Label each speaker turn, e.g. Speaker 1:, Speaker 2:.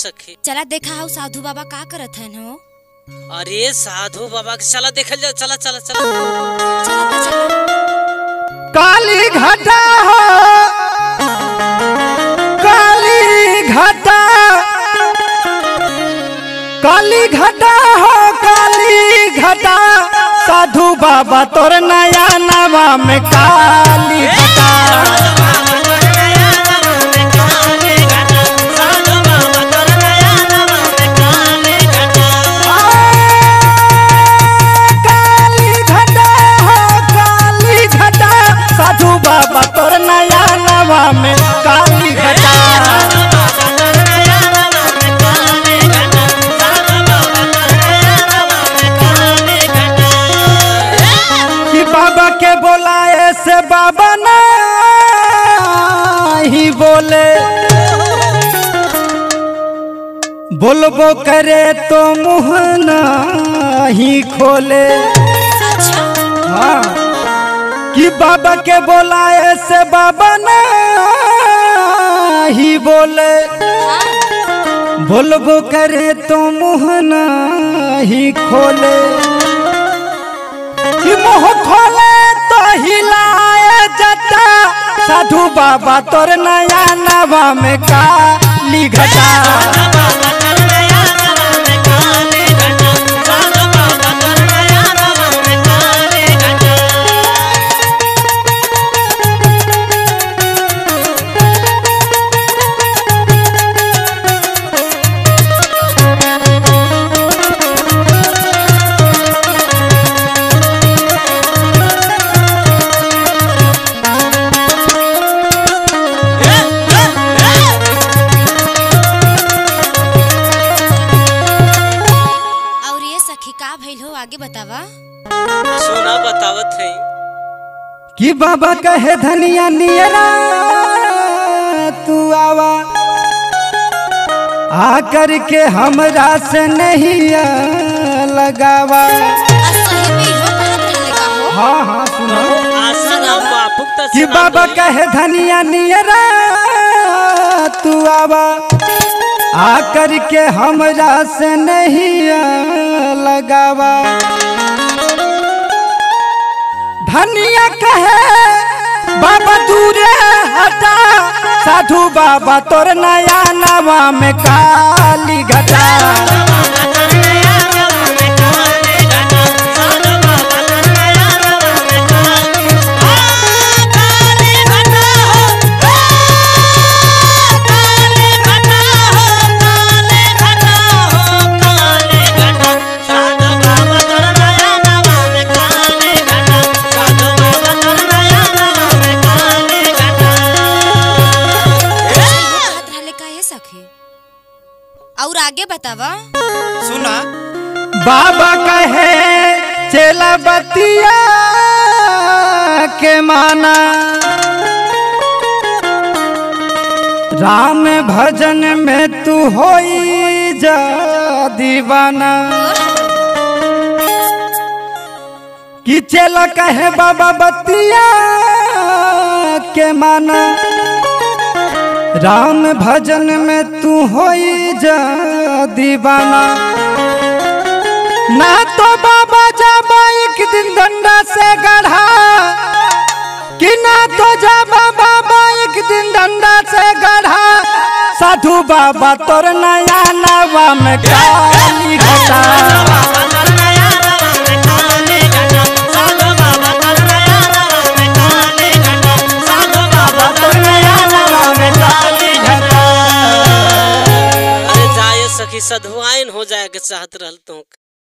Speaker 1: सखी।
Speaker 2: चला देखा हो साधु बाबा का करत हन हो।
Speaker 1: अरे साधु बाबा के चला देखल जाओ, चला चला चला
Speaker 2: चला तो चला।
Speaker 3: काली घटा हो काली घटा, काली घटा हो काली घटा, साधु बाबा तोर नया नवा में काली घटा। साधु बाबा तोर नया नवा में काली घटा। कि बाबा के बोलाए से बाबा नहीं बोले, बोलबो करे तो मुँह नहीं खोले। हाँ कि बाबा के बोलाए से बाबा नहीं बोले, बोलबो करे तो मुँह नहीं खोले। कि मुँह खोले तो हिलाए जटा, साधु बाबा तोर नया नवा में काली घटा।
Speaker 2: आगे बतावा।
Speaker 1: सुना बतावत है
Speaker 3: कि बाबा कहे धनिया नियरा तू आवा, आकर के हमरा से नहीं लगावा। हाँ हाँ सुनो कि बाबा कहे धनिया नियरा तू आवा, आकर के हमरा से नहीं लगावा। धनिया कहे बाबा दूरे हटा, साधु बाबा तोर नया नवा में काली घटा।
Speaker 2: और आगे बतावा।
Speaker 3: सुना बाबा कहे चला बतिया के माना, राम भजन में तू होई जा दीवाना। कि चला कहे बाबा बतिया के माना, राम भजन में तू होई जा दीवाना। ना तो बाबा जाबा एक दिन डंडा से गढ़ा, कि ना तो जाबा बाबा एक दिन डंडा से गढ़ा, साधु बाबा तोर नया नवा में काली घटा।
Speaker 1: सधुआइन हो जाए के चाहत रहल।